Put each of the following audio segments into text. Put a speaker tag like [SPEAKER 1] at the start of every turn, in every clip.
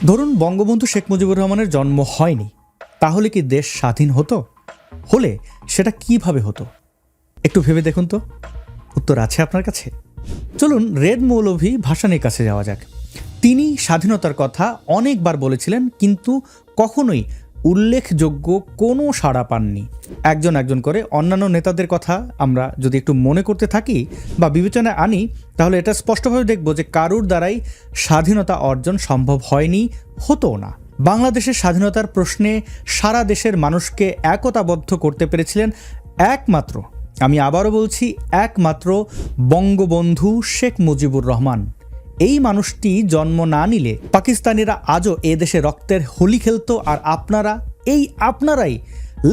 [SPEAKER 1] ধরুন বঙ্গবন্ধু শেখ মুজিবুর রহমানের জন্ম হয়নি, তাহলে কি দেশ স্বাধীন হতো? হলে সেটা কিভাবে হতো একটু ভেবে দেখুন তো। উত্তর আছে আপনার কাছে? চলুন রেড মৌলভী ভাসানীর কাছে যাওয়া যাক। তিনি স্বাধীনতার কথা অনেকবার বলেছিলেন, কিন্তু কখনোই উল্লেখযোগ্য কোনো সাড়া পাননি। একজন একজন করে অন্যান্য নেতাদের কথা আমরা যদি একটু মনে করতে থাকি বা বিবেচনায় আনি, তাহলে এটা স্পষ্টভাবে দেখব যে কারুর দ্বারাই স্বাধীনতা অর্জন সম্ভব হয়নি, হতো না। বাংলাদেশের স্বাধীনতার প্রশ্নে সারা দেশের মানুষকে একতাবদ্ধ করতে পেরেছিলেন একমাত্র, আমি আবারও বলছি, একমাত্র বঙ্গবন্ধু শেখ মুজিবুর রহমান। এই মানুষটি জন্ম না নিলে পাকিস্তানিরা আজও এ দেশে রক্তের হোলি খেলতো, আর আপনারাই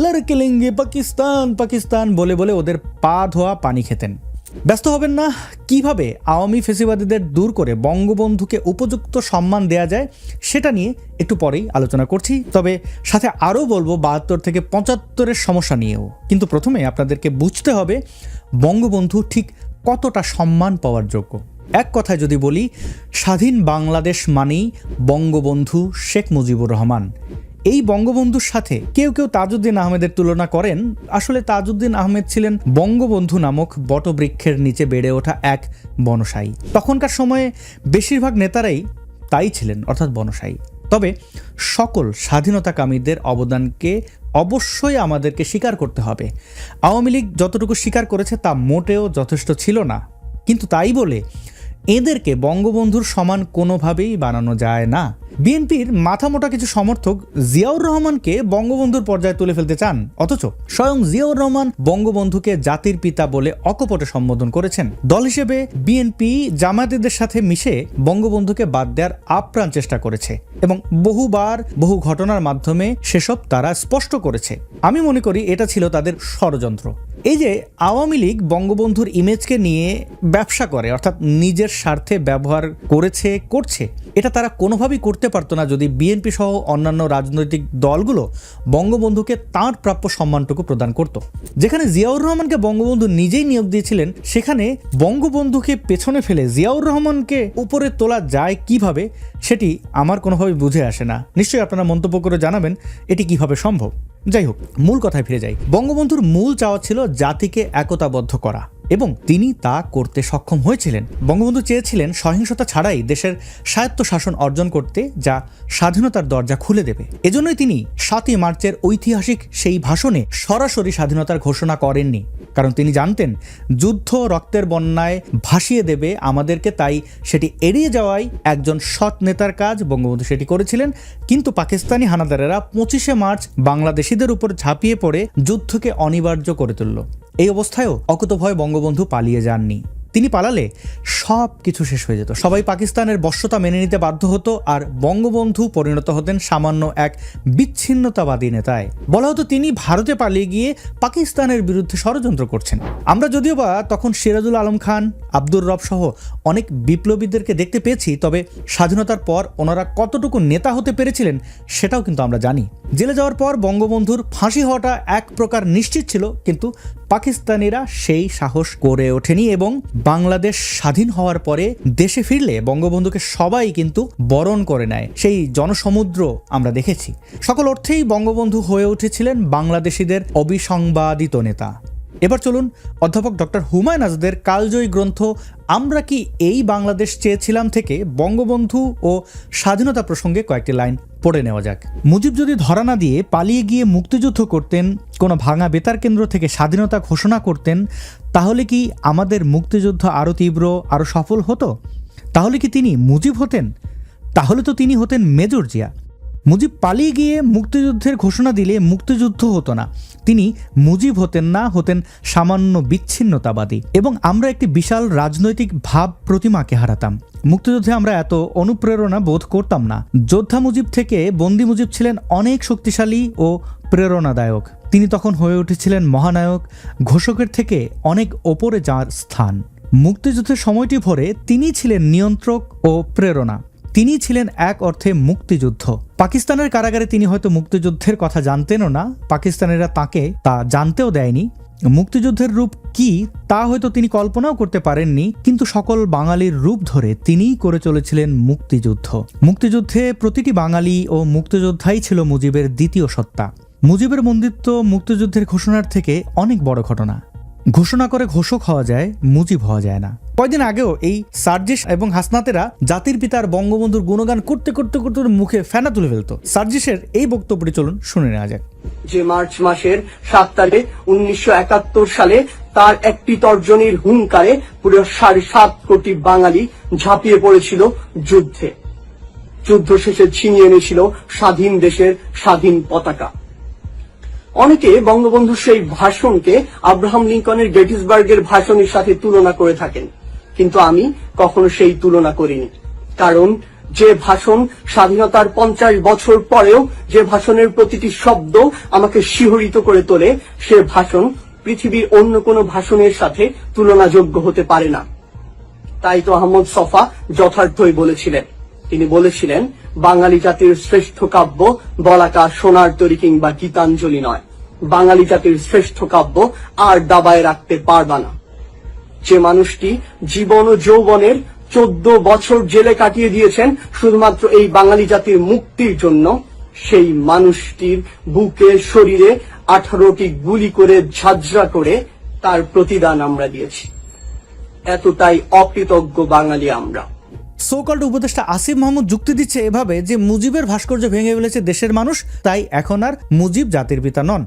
[SPEAKER 1] লড়কে লেঙ্গে পাকিস্তান পাকিস্তান বলে বলে ওদের পা ধোয়া পানি খেতেন। ব্যস্ত হবেন না, কিভাবে আওয়ামী ফেসিবাদীদের দূর করে বঙ্গবন্ধুকে উপযুক্ত সম্মান দেয়া যায় সেটা নিয়ে একটু পরেই আলোচনা করছি। তবে সাথে আরও বলবো 72 থেকে 75-এর সমস্যা নিয়েও। কিন্তু প্রথমে আপনাদেরকে বুঝতে হবে বঙ্গবন্ধু ঠিক কতটা সম্মান পাওয়ার যোগ্য। এক কথায় যদি বলি, স্বাধীন বাংলাদেশ মানেই বঙ্গবন্ধু শেখ মুজিবুর রহমান। এই বঙ্গবন্ধুর সাথে কেউ কেউ তাজউদ্দিন আহমেদের তুলনা করেন। আসলে তাজউদ্দিন আহমেদ ছিলেন বঙ্গবন্ধু নামক বটবৃক্ষের নিচে বেড়ে ওঠা এক বনসায়ী। তখনকার সময়ে বেশিরভাগ নেতারাই তাই ছিলেন, অর্থাৎ বনসায়ী। তবে সকল স্বাধীনতাকামীদের অবদানকে অবশ্যই আমাদেরকে স্বীকার করতে হবে। আওয়ামী লীগ যতটুকু স্বীকার করেছে তা মোটেও যথেষ্ট ছিল না, কিন্তু তাই বলে এদেরকে বঙ্গবন্ধুর সমান কোনোভাবেই বানানো যায় না। বিএনপির মাথামোটা কিছু সমর্থক জিয়াউর রহমানকে বঙ্গবন্ধুর পর্যায়ে তুলে ফেলতে চান, অথচ স্বয়ং জিয়াউর রহমান বঙ্গবন্ধুকে জাতির পিতা বলে অকপটে সম্বোধন করেছেন। দল হিসেবে বিএনপি জামায়াতীদের সাথে মিশে বঙ্গবন্ধুকে বাদ দেওয়ার আপ্রাণ চেষ্টা করেছে এবং বহুবার বহু ঘটনার মাধ্যমে সেসব তারা স্পষ্ট করেছে। আমি মনে করি এটা ছিল তাদের ষড়যন্ত্র। এই যে আওয়ামী লীগ বঙ্গবন্ধুর ইমেজকে নিয়ে ব্যবসা করে, অর্থাৎ নিজের স্বার্থে ব্যবহার করছে, এটা তারা কোনোভাবেই করতে পারতো না যদি বিএনপি সহ অন্যান্য রাজনৈতিক দলগুলো বঙ্গবন্ধুকে তাঁর প্রাপ্য সম্মানটুকু প্রদান করত। যেখানে জিয়াউর রহমানকে বঙ্গবন্ধু নিজেই নিয়োগ দিয়েছিলেন, সেখানে বঙ্গবন্ধুকে পেছনে ফেলে জিয়াউর রহমানকে উপরে তোলা যায় কিভাবে, সেটি আমার কোনোভাবে বুঝে আসে না। নিশ্চয়ই আপনারা মন্তব্য করে জানাবেন এটি কিভাবে সম্ভব। যাই হোক, মূল কথায় ফিরে যাই। বঙ্গবন্ধুর মূল চাওয়া ছিল জাতিকে একতাবদ্ধ করা, এবং তিনি তা করতে সক্ষম হয়েছিলেন। বঙ্গবন্ধু চেয়েছিলেন সহিংসতা ছাড়াই দেশের স্বায়ত্তশাসন অর্জন করতে, যা স্বাধীনতার দরজা খুলে দেবে। এজন্যই তিনি 7ই মার্চের ঐতিহাসিক সেই ভাষণে সরাসরি স্বাধীনতার ঘোষণা করেননি, কারণ তিনি জানতেন যুদ্ধ রক্তের বন্যায় ভাসিয়ে দেবে আমাদেরকে, তাই সেটি এড়িয়ে যাওয়াই একজন সৎ নেতার কাজ। বঙ্গবন্ধু সেটি করেছিলেন, কিন্তু পাকিস্তানি হানাদারেরা 25শে মার্চ বাংলাদেশিদের উপর ঝাঁপিয়ে পড়ে যুদ্ধকে অনিবার্য করে তুলল। এই অবস্থায়ও অকুতোভয় বঙ্গবন্ধু পালিয়ে যাননি। তিনি পালালে সব কিছু শেষ হয়ে যেত। সবাই পাকিস্তানের বশ্যতা মেনে নিতে বাধ্য হতো, আর বঙ্গবন্ধু পরিণত হতেন সামান্য এক বিচ্ছিন্নতাবাদী নেতায়। বলা হতো তিনি ভারতে পালিয়ে গিয়ে পাকিস্তানের বিরুদ্ধে ষড়যন্ত্র করছেন। আমরা যদিও বা তখন সিরাজুল আলম খান, আব্দুর রব সহ অনেক বিপ্লবীদেরকে দেখতে পেয়েছি, তবে স্বাধীনতার পর ওনারা কতটুকু নেতা হতে পেরেছিলেন সেটাও কিন্তু আমরা জানি। জেলে যাওয়ার পর বঙ্গবন্ধুর ফাঁসি হওয়াটা এক প্রকার নিশ্চিত ছিল, কিন্তু পাকিস্তানিরা সেই সাহস করে ওঠেনি এবং বাংলাদেশ স্বাধীন হওয়ার পরে দেশে ফিরলে বঙ্গবন্ধুকে সবাই কিন্তু বরণ করে নেয়। সেই জনসমুদ্র আমরা দেখেছি। সকল অর্থেই বঙ্গবন্ধু হয়ে উঠেছিলেন বাংলাদেশিদের অবিসংবাদিত নেতা। এবার চলুন অধ্যাপক ডক্টর হুমায়ুন আজাদের কালজয়ী গ্রন্থ আমরা কি এই বাংলাদেশ চেয়েছিলাম থেকে বঙ্গবন্ধু ও স্বাধীনতা প্রসঙ্গে কয়েকটি লাইন পড়ে নেওয়া যাক। মুজিব যদি ধরা না দিয়ে পালিয়ে গিয়ে মুক্তিযুদ্ধ করতেন, কোনো ভাঙা বেতার কেন্দ্র থেকে স্বাধীনতা ঘোষণা করতেন, তাহলে কি আমাদের মুক্তিযুদ্ধ আরও তীব্র, আরও সফল হতো? তাহলে কি তিনি মুজিব হতেন? তাহলে তো তিনি হতেন মেজর জিয়া। মুজিব পালিয়ে গিয়ে মুক্তিযুদ্ধের ঘোষণা দিলে মুক্তিযুদ্ধ হতো না, তিনি মুজিব হতেন না, হতেন সামান্য বিচ্ছিন্নতাবাদী, এবং আমরা একটি বিশাল রাজনৈতিক ভাব প্রতিমাকে হারাতাম। মুক্তিযুদ্ধে আমরা এত অনুপ্রেরণা বোধ করতাম না। যোদ্ধা মুজিব থেকে বন্দি মুজিব ছিলেন অনেক শক্তিশালী ও প্রেরণাদায়ক। তিনি তখন হয়ে উঠেছিলেন মহানায়ক, ঘোষকের থেকে অনেক ওপরে যার স্থান। মুক্তিযুদ্ধের সময়টি ভরে তিনি ছিলেন নিয়ন্ত্রক ও প্রেরণা। তিনি ছিলেন এক অর্থে মুক্তিযুদ্ধ। পাকিস্তানের কারাগারে তিনি হয়তো মুক্তিযুদ্ধের কথা জানতেনও না, পাকিস্তানিরা তাকে তা জানতেও দেয়নি, মুক্তিযুদ্ধের রূপ কি তা হয়তো তিনি কল্পনাও করতে পারেননি, কিন্তু সকল বাঙালির রূপ ধরে তিনিই করে চলেছিলেন মুক্তিযুদ্ধ। মুক্তিযুদ্ধে প্রতিটি বাঙালি ও মুক্তিযোদ্ধাই ছিল মুজিবের দ্বিতীয় সত্তা। মুজিবের বন্দিত্ব মুক্তিযুদ্ধের ঘোষণার থেকে অনেক বড় ঘটনা। ঘোষণা করে ঘোষক হওয়া যায়, মুজিব হওয়া যায় না। কয়দিন আগেও এই সার্জিস এবং হাসনাতেরা জাতির পিতার বঙ্গবন্ধুর গুণগান করতে করতে করতে মুখে ফেনা তুলে ফেলতো। সার্জিসের এই বক্তব্যটি চলুন শুনে নেওয়া যাক।
[SPEAKER 2] যে মার্চ মাসের 7 তারিখে 1971 সালে তার একটি তর্জনীর হুঙ্কারে পুরো 7.5 কোটি বাঙালি ঝাঁপিয়ে পড়েছিল যুদ্ধে। যুদ্ধ শেষে ছিনিয়ে এনেছিল স্বাধীন দেশের স্বাধীন পতাকা। অনেকে বঙ্গবন্ধুর সেই ভাষণকে আব্রাহাম লিঙ্কনের গেটিসবার্গের ভাষণের সাথে তুলনা করে থাকেন, কিন্তু আমি কখনো সেই তুলনা করিনি। কারণ যে ভাষণ স্বাধীনতার 50 বছর পরেও যে ভাষণের প্রতিটি শব্দ আমাকে শিহরিত করে তোলে, সে ভাষণ পৃথিবীর অন্য কোনো ভাষণের সাথে তুলনাযোগ্য হতে পারে না। তাই তো আহমদ ছফা যথার্থই বলেছিলেন। তিনি বলেছিলেন, বাঙালি জাতির শ্রেষ্ঠ কাব্য বলাকা, সোনার তরী কিংবা গীতাঞ্জলি নয়। বাঙালি জাতির শ্রেষ্ঠ কাব্য আর দাবায় রাখতে পারবা না। যে মানুষটি জীবন ও যৌবনের 14 বছর জেলে কাটিয়ে দিয়েছেন শুধুমাত্র এই বাঙালি জাতির মুক্তির জন্য, সেই মানুষটির বুকে শরীরে 18টি গুলি করে ঝাঁঝরা করে তার প্রতিদান আমরা দিয়েছি। এতটাই অকৃতজ্ঞ বাঙালি আমরা।
[SPEAKER 1] সোকল্ড উপদেষ্টা আসিফ মাহমুদ যুক্তি দিচ্ছে এভাবে যে মুজিবের ভাস্কর্য ভেঙে ফেলেছে দেশের মানুষ, তাই এখন আর মুজিব জাতির পিতা নন।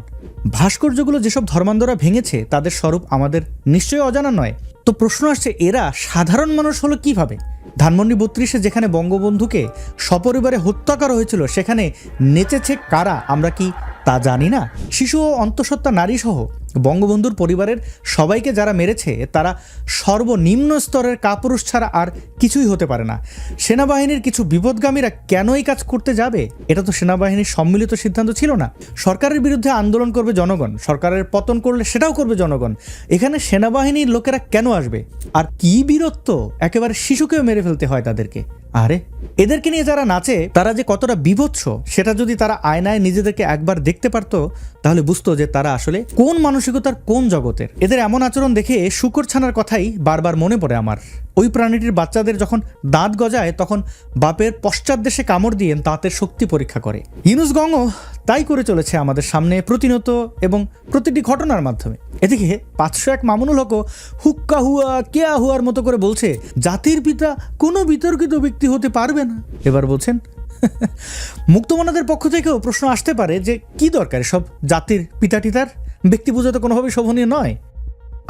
[SPEAKER 1] ভাস্কর্যগুলো যেসব ধর্মান্ধরা ভেঙেছে তাদের স্বরূপ আমাদের নিশ্চয়ই অজানা নয়। তো প্রশ্ন আসছে, এরা সাধারণ মানুষ হলো কিভাবে? ধানমন্ডি 32-এ যেখানে বঙ্গবন্ধুকে সপরিবারে হত্যা করা হয়েছিল, সেখানে নেচেছে কারা আমরা কি তা জানি না? শিশু ও অন্তঃসত্ত্বা নারী সহ বঙ্গবন্ধুর পরিবারের সবাইকে যারা মেরেছে তারা সর্বনিম্ন স্তরের কাপুরুষ ছাড়া আর কিছুই হতে পারে না। সেনাবাহিনীর কিছু বিপদগামীরা কেন এই কাজ করতে যাবে? এটা তো সেনাবাহিনীর সম্মিলিত সিদ্ধান্ত ছিল না। সরকারের বিরুদ্ধে আন্দোলন করবে জনগণ, সরকারের পতন করলে সেটাও করবে জনগণ। এখানে সেনাবাহিনীর লোকেরা কেন আসবে? আর কি বীরত্ব, একেবারে শিশুকেও মেরে ফেলতে হয় তাদেরকে। আরে এদেরকে নিয়ে যারা নাচে তারা যে কতটা বিভৎস, সেটা যদি তারা আয়নায় নিজেদেরকে একবার দেখতে পারতো তাহলে বুঝতো যে তারা আসলে কোন মানসিকতার কোন জগতের। এদের এমন আচরণ দেখে শূকর ছানার কথাই বারবার মনে পড়ে আমার। ওই প্রাণীটির বাচ্চাদের যখন দাঁত গজায় তখন বাপের পশ্চাৎ দেশে কামড় দিয়ে দাঁতের শক্তি পরীক্ষা করে। ইউনুস গঙ্গও তাই করে চলেছে আমাদের সামনে প্রতিনিয়ত এবং প্রতিটি ঘটনার মাধ্যমে। এদিকে 501 মামুনুল হকও হুক্কা হুয়া কেয়া হুয়ার মতো করে বলছে জাতির পিতা কোনো বিতর্কিত ব্যক্তি হতে পারবে না। এবার বলছেন মুক্তমনাদের পক্ষ থেকেও প্রশ্ন আসতে পারে যে কি দরকার সব জাতির পিতাটিতার? ব্যক্তি পূজা তো কোনোভাবেই শোভনীয় নয়।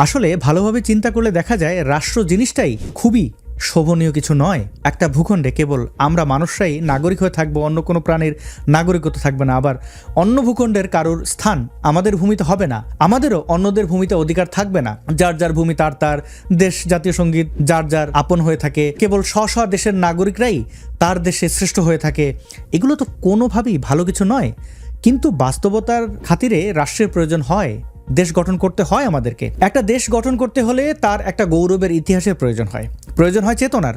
[SPEAKER 1] আসলে ভালোভাবে চিন্তা করলে দেখা যায় রাষ্ট্র জিনিসটাই খুবই শোভনীয় কিছু নয়। একটা ভূখণ্ডে কেবল আমরা মানুষরাই নাগরিক হয়ে থাকবো, অন্য কোনো প্রাণীর নাগরিকত্ব থাকবে না। আবার অন্য ভূখণ্ডের কারোর স্থান আমাদের ভূমিতে হবে না, আমাদেরও অন্যদের ভূমিতে অধিকার থাকবে না। যার যার ভূমি তার তার, দেশ জাতীয় সঙ্গীত যার যার আপন হয়ে থাকে, কেবল স্ব দেশের নাগরিকরাই তার দেশে শ্রেষ্ঠ হয়ে থাকে। এগুলো তো কোনোভাবেই ভালো কিছু নয়। কিন্তু বাস্তবতার খাতিরে রাষ্ট্রের প্রয়োজন হয়, দেশ গঠন করতে হয়। আমাদেরকে একটা দেশ গঠন করতে হলে তার একটা গৌরবের ইতিহাসের প্রয়োজন হয়, প্রয়োজন হয় চেতনার।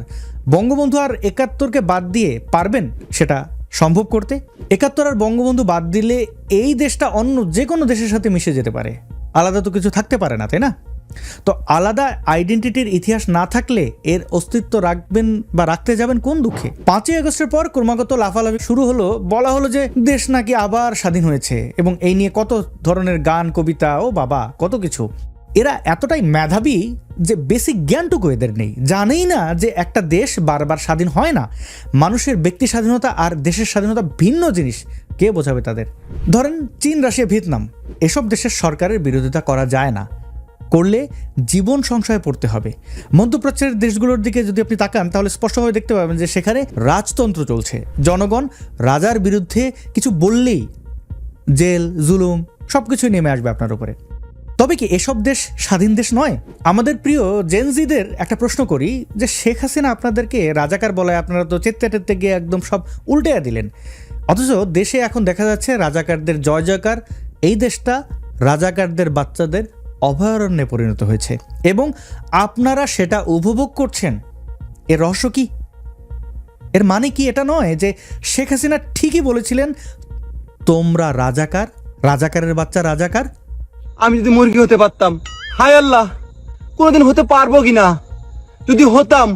[SPEAKER 1] বঙ্গবন্ধু আর 71কে বাদ দিয়ে পারবেন সেটা সম্ভব করতে? 71 আর বঙ্গবন্ধু বাদ দিলে এই দেশটা অন্য যে কোনো দেশের সাথে মিশে যেতে পারে, আলাদা তো কিছু থাকতে পারে না, তাই না? তো আলাদা আইডেন্টিটির ইতিহাস না থাকলে এর অস্তিত্ব রাখবেন বা রাখতে যাবেন কোন দুঃখে? 5ই আগস্টের পর ক্রমাগত লাফালাফি শুরু হলো, বলা হলো যে দেশ নাকি আবার স্বাধীন হয়েছে এবং এই নিয়ে কত ধরনের গান, কবিতা, ও বাবা কত কিছু। এরা এতটাই মেধাবী যে বেসিক জ্ঞানটুকু এদের নেই, জানেই না যে একটা দেশ বারবার স্বাধীন হয় না। মানুষের ব্যক্তি স্বাধীনতা আর দেশের স্বাধীনতা ভিন্ন জিনিস। কে বোঝাবে তাদের? ধরেন চীন, রাশিয়া, ভিয়েতনাম, এসব দেশের সরকারের বিরোধিতা করা যায় না, করলে জীবন সংশয়ে পড়তে হবে। মধ্যপ্রাচ্যের দেশগুলোর দিকে যদি আপনি তাকান তাহলে স্পষ্টভাবে দেখতে পাবেন যে সেখানে রাজতন্ত্র চলছে। জনগণ রাজার বিরুদ্ধে কিছু বললেই জেল, জুলুম সবকিছুই নেমে আসবে আপনার উপরে। তবে কি এসব দেশ স্বাধীন দেশ নয়? আমাদের প্রিয় জেনজিদের একটা প্রশ্ন করি যে শেখ হাসিনা আপনাদেরকে রাজাকার বলায় আপনারা তো চেতে টেতে গিয়ে একদম সব উল্টে দিলেন, অথচ দেশে এখন দেখা যাচ্ছে রাজাকারদের জয় জয়কার। এই দেশটা রাজাকারদের বাচ্চাদের অভয়ারণ্যে পরিণত হয়েছে এবং আপনারা সেটা উপভোগ করছেন। এর রহস্য কি? এর মানে কি এটা নয় যে শেখ হাসিনা ঠিকই বলেছিলেন তোমরা রাজাকার, রাজাকারের বাচ্চা রাজাকার?
[SPEAKER 3] আমি যদি মুরগি হতে পারতাম, হায় আল্লাহ কোনোদিন হতে পারবো কিনা। যদি হতাম,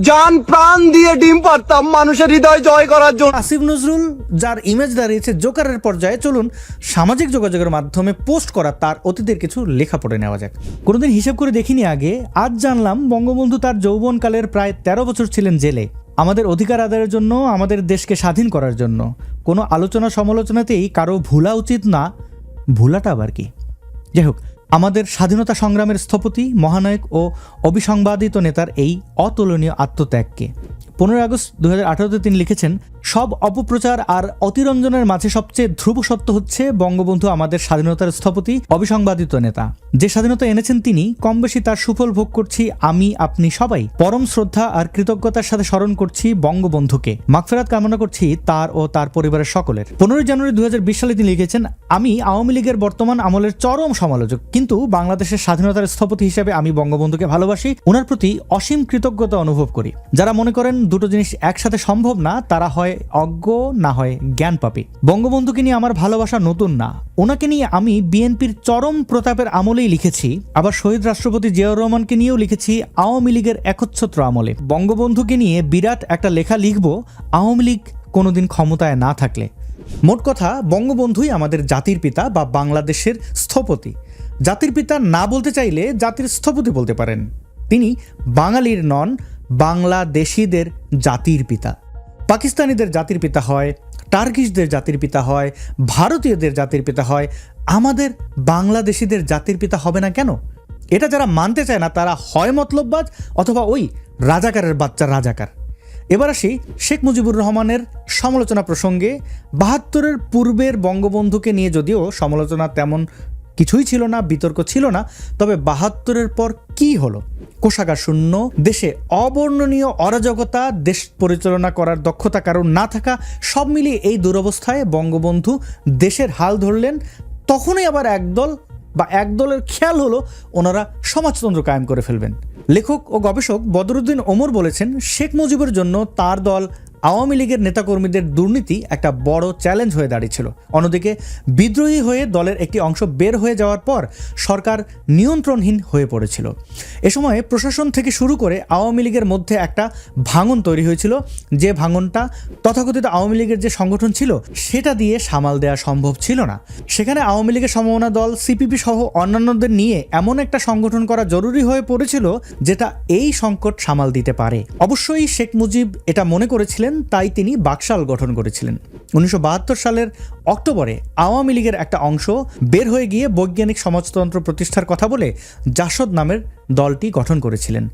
[SPEAKER 3] জান প্রাণ দিয়ে ডিম পারতাম মানুষের হৃদয় জয় করার জন্য।
[SPEAKER 1] আসিফ নজরুল, যার ইমেজ দাঁড়িয়েছে জোকারের পর্যায়ে, চলুন সামাজিক যোগাযোগের মাধ্যমে পোস্ট করা তার অতীতের কিছু লেখা পড়ে নেওয়া যাক। কোনোদিন হিসেব করে দেখিনি আগে, আজ জানলাম বঙ্গবন্ধু তার যৌবনকালের প্রায় 13 বছর ছিলেন জেলে, আমাদের অধিকার আদায়ের জন্য, আমাদের দেশকে স্বাধীন করার জন্য। কোনো আলোচনা সমালোচনাতেই কারো ভুলা উচিত না, ভুলাটা আবার কি? যাই হোক, আমাদের স্বাধীনতা সংগ্রামের স্থপতি, মহানায়ক ও অবিসংবাদিত নেতার এই অতুলনীয় আত্মত্যাগকে 15 আগস্ট 2018-তে তিনি লিখেছেন, সব অপপ্রচার আর অতিরঞ্জনের মাঝে সবচেয়ে ধ্রুব সত্য হচ্ছে বঙ্গবন্ধু আমাদের স্বাধীনতার স্থপতি, অবিসংবাদিত নেতা। যে স্বাধীনতা এনেছেন তিনি, কম বেশি তার সুফল ভোগ করছি আমি, আপনি সবাই। পরম শ্রদ্ধা আর কৃতজ্ঞতার সাথে স্মরণ করছি বঙ্গবন্ধুকে, মাগফিরাত কামনা করছি তার ও তার পরিবারের সকলের। 15 জানুয়ারি 2020 সালে তিনি লিখেছেন, আমি আওয়ামী লীগের বর্তমান আমলের চরম সমালোচক, কিন্তু বাংলাদেশের স্বাধীনতার স্থপতি হিসেবে আমি বঙ্গবন্ধুকে ভালোবাসি, ওনার প্রতি অসীম কৃতজ্ঞতা অনুভব করি। যারা মনে করেন দুটো জিনিস একসাথে সম্ভব না, তারা হয় অজ্ঞ, না হয় জ্ঞান পাপী। বঙ্গবন্ধুকে নিয়ে আমার ভালোবাসা নতুন না, ওনাকে নিয়ে আমি বিএনপির চরম প্রতাপের আমলেই লিখেছি, আবার শহীদ রাষ্ট্রপতি জিয়াউর রহমানকে নিয়েও লিখেছি আওয়ামী লীগের একচ্ছত্র আমলে। বঙ্গবন্ধুকে নিয়ে বিরাট একটা লেখা লিখব আওয়ামী লীগ কোনোদিন ক্ষমতায় না থাকলে। মোট কথা, বঙ্গবন্ধুই আমাদের জাতির পিতা বা বাংলাদেশের স্থপতি। জাতির পিতা না বলতে চাইলে জাতির স্থপতি বলতে পারেন। তিনি বাঙালির নন, বাংলাদেশিদের জাতির পিতা। পাকিস্তানিদের জাতির পিতা হয়, টার্কিশদের জাতির পিতা হয়, ভারতীয়দের জাতির পিতা হয়, আমাদের বাংলাদেশিদের জাতির পিতা হবে না কেন? এটা যারা মানতে চায় না তারা হয় মতলববাজ অথবা ওই রাজাকারের বাচ্চা রাজাকার। এবার আসি শেখ মুজিবুর রহমানের সমালোচনা প্রসঙ্গে। 72-এর পূর্বের বঙ্গবন্ধুকে নিয়ে যদিও সমালোচনা তেমন কিছুই ছিল না, বিতর্ক ছিল না, তবে 72-এর পর কি হলো? কোষাগার শূন্য, দেশে অবর্ণনীয় অরাজকতা, দেশ পরিচালনা করার দক্ষতা কারণ না থাকা, সব মিলিয়ে এই দুরবস্থায় বঙ্গবন্ধু দেশের হাল ধরলেন। তখনই আবার একদলের খেয়াল হলো ওনারা সমাজতন্ত্র কায়েম করে ফেলবেন। লেখক ও গবেষক বদরুদ্দিন ওমর বলেছেন, শেখ মুজিবের জন্য তার দল আওয়ামী লীগের নেতাকর্মীদের দুর্নীতি একটা বড় চ্যালেঞ্জ হয়ে দাঁড়িয়েছিল। অন্যদিকে বিদ্রোহী হয়ে দলের একটি অংশ বের হয়ে যাওয়ার পর সরকার নিয়ন্ত্রণহীন হয়ে পড়েছিল। এ সময় প্রশাসন থেকে শুরু করে আওয়ামী লীগের মধ্যে একটা ভাঙন তৈরি হয়েছিল, যে ভাঙনটা তথাকথিত আওয়ামী লীগের যে সংগঠন ছিল সেটা দিয়ে সামাল দেওয়া সম্ভব ছিল না। সেখানে আওয়ামী লীগের সমমনা দল সিপিবি সহ অন্যান্যদের নিয়ে এমন একটা সংগঠন করা জরুরি হয়ে পড়েছিল যেটা এই সংকট সামাল দিতে পারে। অবশ্যই শেখ মুজিব এটা মনে করেছিলেন, তাই তিনি বাকশাল গঠন করেছিলেন। 1972 সালের অক্টোবরে আওয়ামী লীগের একটা অংশ বের হয়ে গিয়ে বৈজ্ঞানিক সমাজতন্ত্র প্রতিষ্ঠার কথা বলে জাসদ নামের দলটি গঠন করেছিলেন।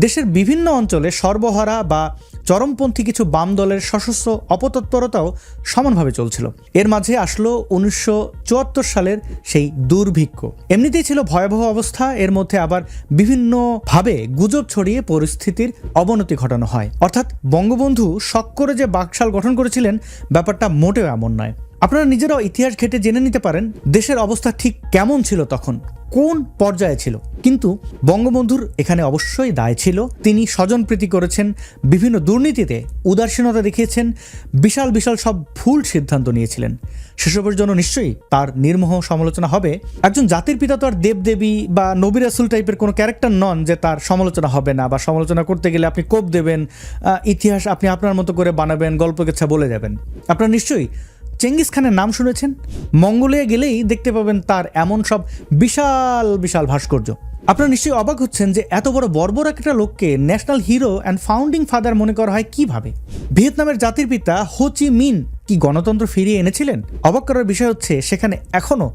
[SPEAKER 1] দেশের বিভিন্ন অঞ্চলে সর্বহারা বা চরমপন্থী কিছু বাম দলের সশস্ত্র অপতৎপরতাও সমানভাবে চলছিল। এর মাঝে আসলো 1974 সালের সেই দুর্ভিক্ষ। এমনিতেই ছিল ভয়াবহ অবস্থা, এর মধ্যে আবার বিভিন্নভাবে গুজব ছড়িয়ে পরিস্থিতির অবনতি ঘটানো হয়। অর্থাৎ বঙ্গবন্ধু শখ করে যে বাকশাল গঠন করেছিলেন, ব্যাপারটা মোটেও এমন নয়। আপনারা নিজেরাও ইতিহাস ঘেঁটে জেনে নিতে পারেন দেশের অবস্থা ঠিক কেমন ছিল, তখন কোন পর্যায়ে ছিল। কিন্তু বঙ্গবন্ধুর এখানে অবশ্যই দায় ছিল। তিনি স্বজনপ্রীতি করেছেন, বিভিন্ন দুর্নীতিতে উদাসীনতা দেখিয়েছেন, বিশাল বিশাল সব ভুল সিদ্ধান্ত নিয়েছিলেন। সেসবের জন্য নিশ্চয়ই তার নির্মোহ সমালোচনা হবে। একজন জাতির পিতা তো আর দেবদেবী বা নবী রাসূল টাইপের কোনো ক্যারেক্টার নন যে তার সমালোচনা হবে না, বা সমালোচনা করতে গেলে আপনি কোপ দেবেন, ইতিহাস আপনি আপনার মতো করে বানাবেন, গল্পকেচ্ছা বলে যাবেন। আপনারা নিশ্চয়ই চেঙ্গিস খানের নাম শুনেছেন। মঙ্গোলিয়া গেলেই দেখতে পাবেন তার এমন সব বিশাল বিশাল ভাস্কর্য। আপনারা নিশ্চয়ই অবাক হচ্ছেন যে এত বড় বর্বর একটা লোককে national hero and founding father মনে করা হয় কিভাবে। ভিয়েতনামের জাতির পিতা হো চি মিন কি গণতন্ত্র ফিরিয়ে এনেছিলেন? অবাক করার বিষয় হচ্ছে সেখানে এখনো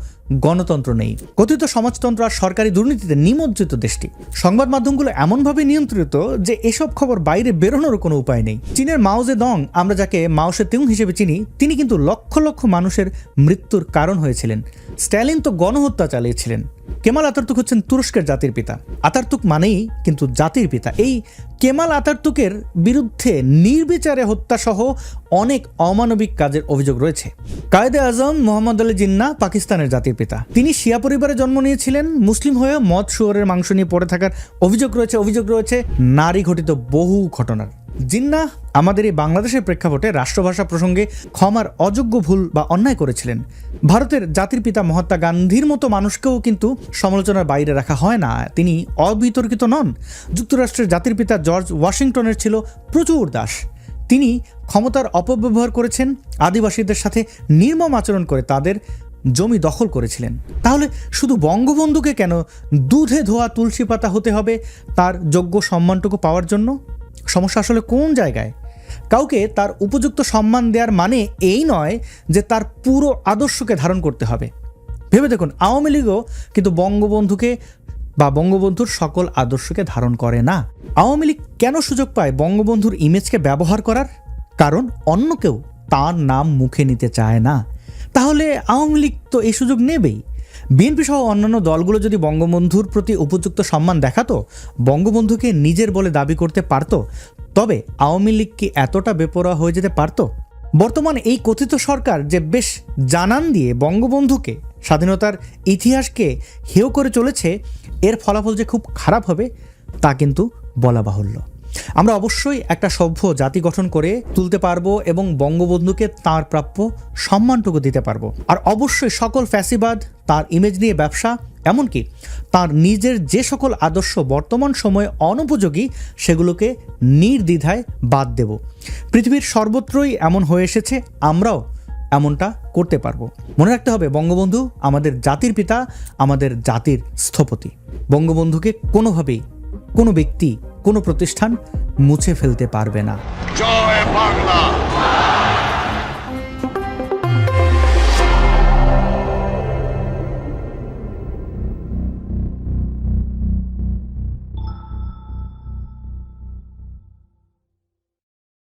[SPEAKER 1] গণতন্ত্র নেই। কথিত সমাজতন্ত্র আর সরকারি দুর্নীতিতে নিমজ্জিত দেশটি। সংবাদ মাধ্যমগুলো এমনভাবে নিয়ন্ত্রিত যে এসব খবর বাইরে বেরোনোর কোনো উপায় নেই। চীনের মাও জেদং, আমরা যাকে মাও সে তুং হিসেবে চিনি, তিনি কিন্তু লক্ষ লক্ষ মানুষের মৃত্যুর কারণ হয়েছিলেন। স্ট্যালিন তো গণহত্যা চালিয়েছিলেন। কেমাল আতাতুর্ক হচ্ছেন তুরস্কের জাতির পিতা। আতাতুর্ক মানেই কিন্তু জাতির পিতা। এই কেমাল আতাতুর্কের বিরুদ্ধে নির্বিচারে হত্যা সহ অনেক অমানবিক কাজের অভিযোগ রয়েছে। কায়েদে আজম মোহাম্মদ আলী জিন্নাহ পাকিস্তানের জাতির পিতা। তিনি শিয়া পরিবারে জন্ম নিয়েছিলেন। মুসলিম হয়ে মদ শুয়োরের মাংস নিয়ে পড়ে থাকার অভিযোগ রয়েছে নারী ঘটিত বহু ঘটনার। জিন্নাহ আমাদের এই বাংলাদেশের প্রেক্ষাপটে রাষ্ট্রভাষা প্রসঙ্গে ক্ষমার অযোগ্য ভুল বা অন্যায় করেছিলেন। ভারতের জাতির পিতা মহাত্মা গান্ধীর মতো মানুষকেও কিন্তু সমালোচনার বাইরে রাখা হয় না, তিনি অবিতর্কিত নন। যুক্তরাষ্ট্রের জাতির পিতা জর্জ ওয়াশিংটনের ছিল প্রচুর দাস, তিনি ক্ষমতার অপব্যবহার করেছেন, আদিবাসীদের সাথে নির্মম আচরণ করে তাদের জমি দখল করেছিলেন। তাহলে শুধু বঙ্গবন্ধুকে কেন দুধে ধোয়া তুলসী পাতা হতে হবে তার যোগ্য সম্মানটুকু পাওয়ার জন্য? সমস্যা আসলে কোন জায়গায়? কাউকে তার উপযুক্ত সম্মান দেওয়ার মানে এই নয় যে তার পুরো আদর্শকে ধারণ করতে হবে। ভেবে দেখুন, আওয়ামী লীগও কিন্তু বঙ্গবন্ধুকে বা বঙ্গবন্ধুর সকল আদর্শকে ধারণ করে না। আওয়ামী লীগ কেন সুযোগ পায় বঙ্গবন্ধুর ইমেজকে ব্যবহার করার? কারণ অন্য কেউ তার নাম মুখে নিতে চায় না। তাহলে আওয়ামী লীগ তো এই সুযোগ নেবেই। বিএনপি সহ অন্যান্য দলগুলো যদি বঙ্গবন্ধুর প্রতি উপযুক্ত সম্মান দেখাতো, বঙ্গবন্ধুকে নিজের বলে দাবি করতে পারত, তবে আওয়ামী লীগ কি এতটা বেপরোয়া হয়ে যেতে পারত? বর্তমান এই কথিত সরকার যে বেশ জানান দিয়ে বঙ্গবন্ধুকে, স্বাধীনতার ইতিহাসকে হেয় করে চলেছে, এর ফলাফল যে খুব খারাপ হবে তা কিন্তু বলা বাহুল্য। আমরা অবশ্যই একটা সভ্য জাতি গঠন করে তুলতে পারবো এবং বঙ্গবন্ধুকে তার প্রাপ্য সম্মানটুকু দিতে পারবো। আর অবশ্যই সকল ফ্যাসিবাদ, তার ইমেজ নিয়ে ব্যবসা, এমনকি তার নিজের যে সকল আদর্শ বর্তমান সময়ে অনুপযোগী, সেগুলোকে নির্দ্বিধায় বাদ দেব। পৃথিবীর সর্বত্রই এমন হয়ে এসেছে, আমরাও এমনটা করতে পারবো। মনে রাখতে হবে, বঙ্গবন্ধু আমাদের জাতির পিতা, আমাদের জাতির স্থপতি। বঙ্গবন্ধুকে কোনোভাবেই কোনো ব্যক্তি, কোনো প্রতিষ্ঠান মুছে ফেলতে পারবে না।